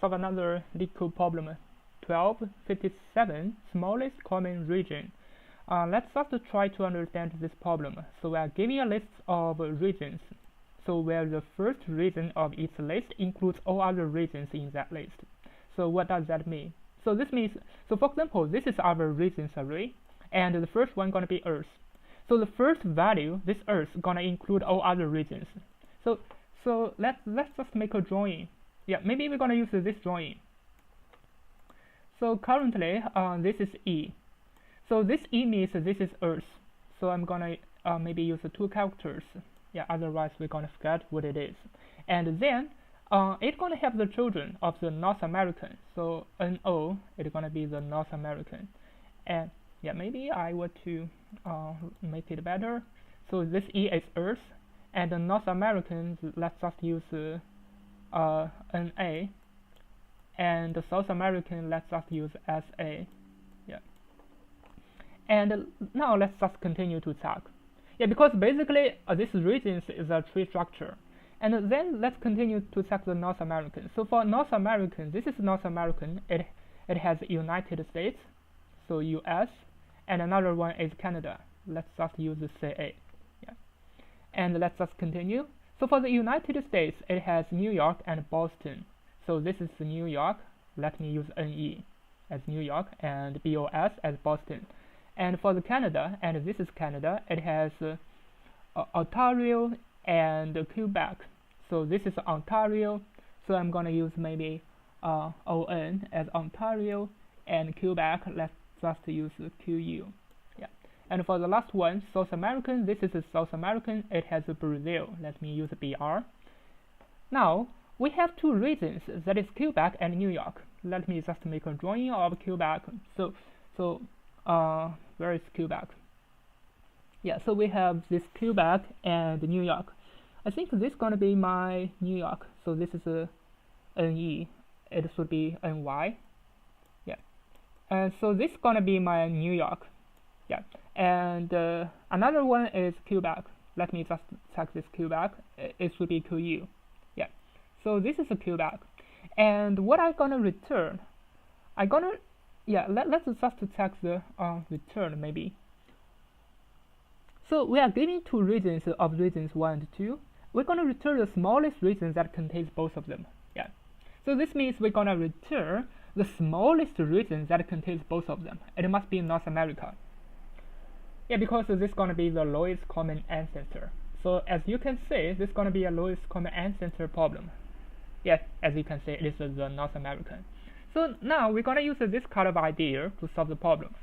solve another Leetcode problem 1257, smallest common region. Let's first try to understand this problem. So we are given a list of regions. So where the first region of each list includes all other regions in that list. So what does that mean? So this means, so for example, this is our regions array, and the first one gonna be Earth. So the first value, this Earth, gonna include all other regions. So let's just make a drawing. Yeah, maybe we're gonna use this drawing. So currently, this is E. So this E means this is Earth. So I'm gonna maybe use 2 characters. Yeah, otherwise we're gonna forget what it is. And then it's gonna have the children of the North American. So NO, it's gonna be the North American. And yeah, maybe I want to make it better. So this E is Earth, and the North American, let's just use NA, and the South American, let's just use SA. Yeah. And now let's just continue to check. Yeah, because basically this region is a tree structure. And then let's continue to check the North American. So for North American, this is North American. It has United States, so US, and another one is Canada. Let's just use the CA. Yeah. And let's just continue. So for the United States, it has New York and Boston. So this is New York. Let me use NE as New York and BOS as Boston. And for the Canada, and this is Canada, it has Ontario and Quebec. So this is Ontario. So I'm gonna use maybe ON as Ontario, and Quebec, let's just use QU. Yeah. And for the last one, South American, this is South American. It has Brazil. Let me use BR. Now we have 2 regions, that is Quebec and New York. Let me just make a drawing of Quebec. So where is Quebec? Yeah, so we have this Quebec and New York. I think this is gonna be my New York. So this is a NE. It should be NY. Yeah, and so this is gonna be my New York. Yeah, and another one is Quebec. Let me just check this Quebec. It should be QU. Yeah, so this is a Quebec, and what I'm gonna return, let's just check the return maybe. So we are given 2 regions of regions 1 and 2. We're gonna return the smallest region that contains both of them. Yeah. So this means we're gonna return the smallest region that contains both of them. It must be North America. Yeah, because this is gonna be the lowest common ancestor. So as you can see, this is gonna be a lowest common ancestor problem. Yes, as you can see, it is the North American. So now we're gonna use this kind of idea to solve the problem.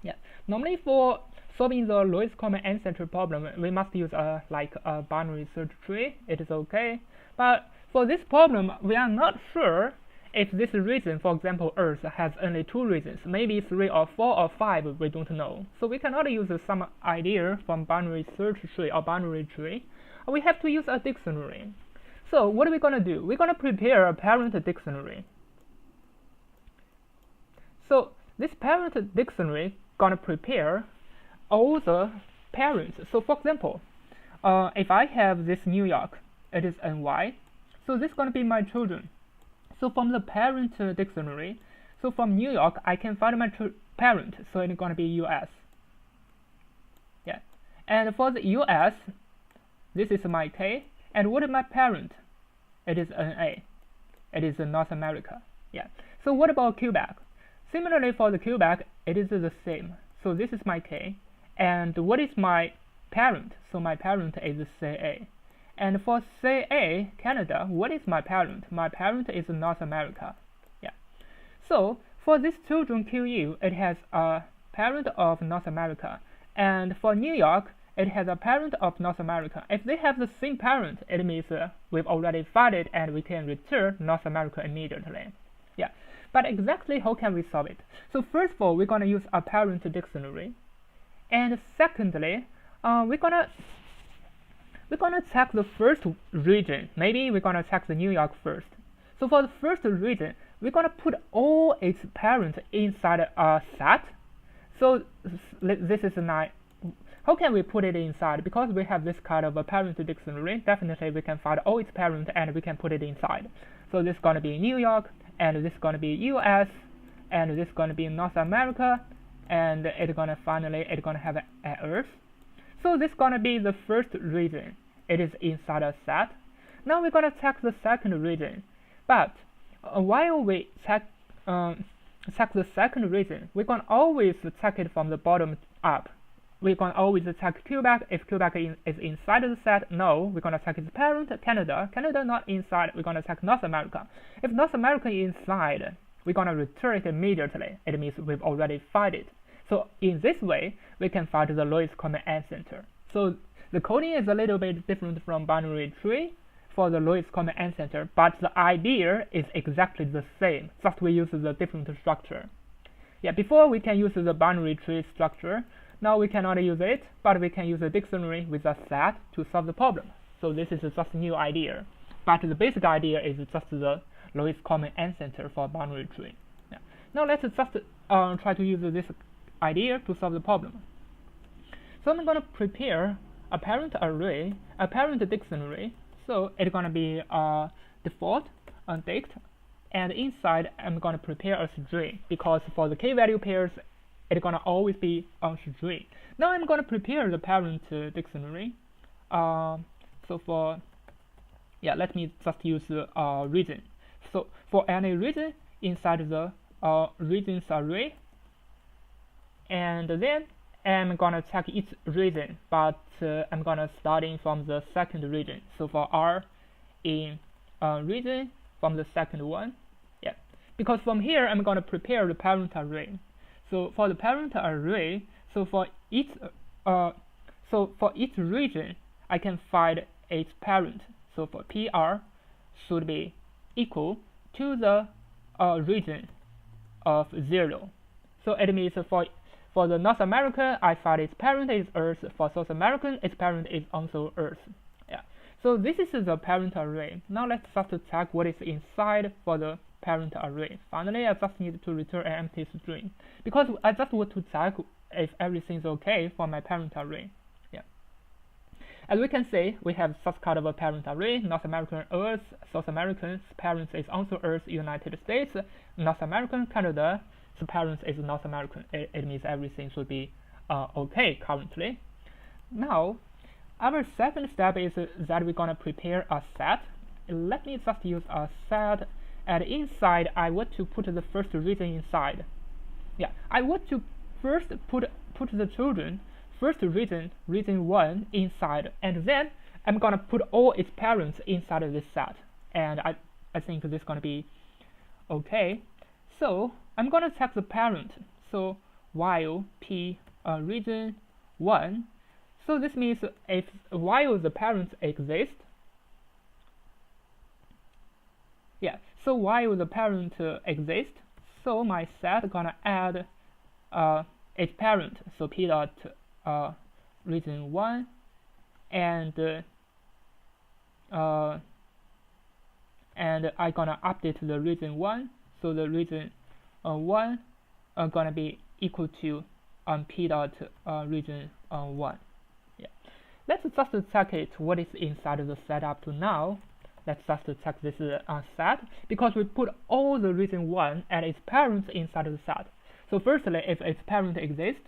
Yeah, normally for solving the lowest common ancestor problem, we must use like a binary search tree. It is okay, but for this problem, we are not sure if this region, for example, Earth, has only 2 regions, maybe 3 or 4 or 5. We don't know. So we cannot use some idea from binary search tree or binary tree. We have to use a dictionary. So what are we gonna do? We're gonna prepare a parent dictionary. So this parent dictionary gonna prepare all the parents. So for example, if I have this New York, it is NY. So this is gonna be my children. So from the parent dictionary, so from New York, I can find my parent. So it's gonna be US. Yeah, and for the US, this is my K. And what is my parent? It is NA. It is North America. Yeah. So what about Quebec? Similarly for the Quebec, it is the same. So this is my K. And what is my parent? So my parent is CA. And for CA, Canada, what is my parent? My parent is North America. Yeah. So for this children QU, it has a parent of North America. And for New York, it has a parent of North America. If they have the same parent, it means we've already found it and we can return North America immediately. Yeah. But exactly how can we solve it? So first of all, we're gonna use a parent dictionary. And secondly, we're gonna check the first region. Maybe we're gonna check the New York first. So for the first region, we're gonna put all its parents inside a set. So this is how can we put it inside? Because we have this kind of a parent dictionary, definitely we can find all its parents and we can put it inside. So this is going to be New York, and this is going to be US, and this is going to be North America, and it's going to finally have an Earth. So this is going to be the first region. It is inside a set. Now we're going to check the second region, but while we check the second region, we're going to always check it from the bottom up. We're going to always check Quebec. If Quebec is inside the set, no, we're going to check its parent, Canada. Canada not inside, we're going to check North America. If North America is inside, we're going to return it immediately. It means we've already found it. So in this way, we can find the lowest common ancestor. So the coding is a little bit different from binary tree for the lowest common ancestor, but the idea is exactly the same, just we use the different structure. Yeah, before we can use the binary tree structure. Now we cannot use it, but we can use a dictionary with a set to solve the problem. So this is just a new idea, but the basic idea is just the lowest common ancestor for binary tree. Yeah. Now let's just try to use this idea to solve the problem. So I'm going to prepare a parent array, a parent dictionary. So it's going to be default dict, and inside I'm going to prepare a string, because for the k-value pairs, it's going to always be on string. Now I'm going to prepare the parent dictionary. So for, yeah, let me just use the region. So for any region inside the regions array, and then I'm going to check each region, but I'm going to starting from the second region. So for R in region from the second one, yeah, because from here I'm going to prepare the parent array. So for the parent array, so for each region, I can find its parent. So for PR should be equal to the region of 0. So it means for the North America, I find its parent is Earth. For South American, its parent is also Earth. Yeah. So this is the parent array. Now let's just check what is inside for the parent array. Finally, I just need to return an empty string, because I just want to check if everything is okay for my parent array. Yeah. As we can see, we have such kind of a parent array: North American Earth, South American's parent is also Earth, United States, North American Canada, the parent is North American. It means everything should be okay currently. Now, our second step is that we're gonna prepare a set. Let me just use a set. And inside, I want to put the first region inside. Yeah, I want to first put the children, first region 1 inside, and then I'm gonna put all its parents inside of this set. And I think this is gonna be okay. So I'm gonna check the parent. So while p region 1. So this means if while the parents exist. Yeah, so while the parent exists, so my set gonna add its parent, so p dot region 1, and I gonna update the region 1, so the region 1 gonna be equal to p dot region 1. Yeah, let's just check it what is inside of the set up to now. Let's just check this set, because we put all the region 1 and its parents inside of the set. So firstly, if its parent exists,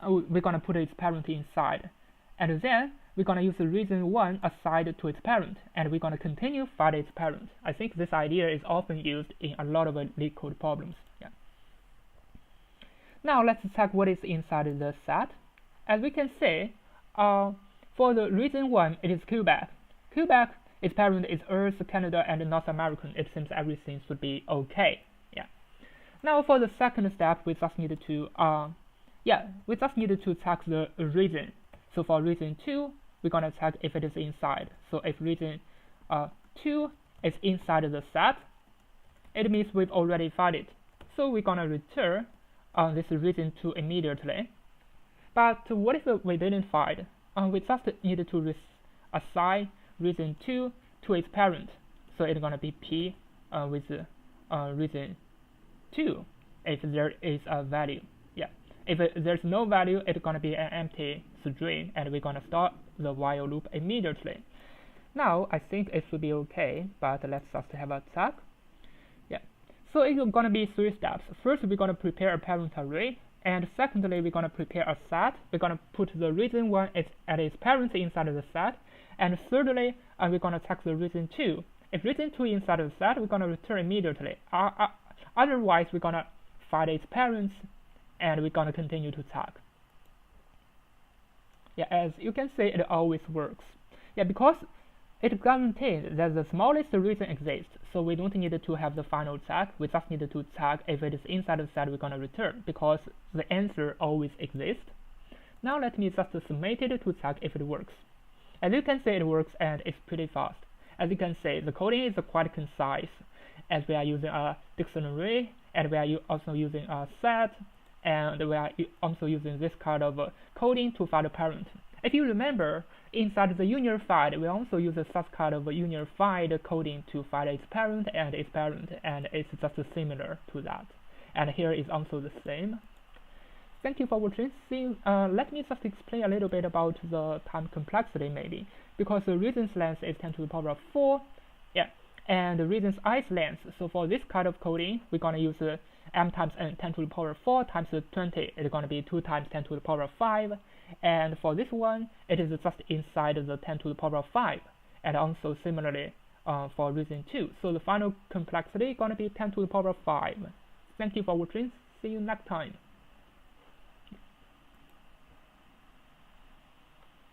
we're gonna put its parent inside, and then we're gonna use the region 1 assigned to its parent, and we're gonna continue find its parent. I think this idea is often used in a lot of Leetcode problems. Yeah. Now let's check what is inside the set. As we can see, for the region 1, it is Quebec. Quebec, its parent is Earth, Canada, and North American. It seems everything should be okay. Yeah. Now for the second step, we just needed to check the region. So for region 2, we're gonna check if it is inside. So if region 2 is inside the set, it means we've already found it. So we're gonna return this region 2 immediately. But what if we didn't find? We just needed to assign region 2 to its parent. So it's gonna be p with region 2 if there is a value. Yeah. If there's no value, it's gonna be an empty string, and we're gonna start the while loop immediately. Now I think it should be okay, but let's just have a check. So it's gonna be 3 steps. First, we're gonna prepare a parent array, and secondly, we're gonna prepare a set. We're gonna put the reason 1 at its parents inside of the set, and thirdly, we're gonna check the reason 2. If reason 2 inside of the set, we're gonna return immediately. Otherwise, we're gonna find its parents, and we're gonna continue to check. Yeah, as you can see, it always works. Yeah, because it guarantees that the smallest reason exists, so we don't need to have the final check. We just need to check if it is inside the set we're gonna return, because the answer always exists. Now let me just submit it to check if it works. As you can see, it works and it's pretty fast. As you can see, the coding is quite concise, as we are using a dictionary, and we are also using a set, and we are also using this kind of coding to find a parent. If you remember, inside the unified, we also use such kind of unified coding to find its parent, and it's just similar to that. And here is also the same. Thank you for watching. Let me just explain a little bit about the time complexity maybe, because the reason's length is 10 to the power of 4, yeah, and the reason's ith length. So for this kind of coding, we're gonna use m times n 10 to the power of 4 times 20. It's gonna be 2 times 10 to the power of 5. And for this one, it is just inside the 10 to the power of 5. And also similarly for reason 2. So the final complexity is gonna be 10 to the power of 5. Thank you for watching. See you next time.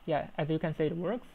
Yeah, as you can see, it works.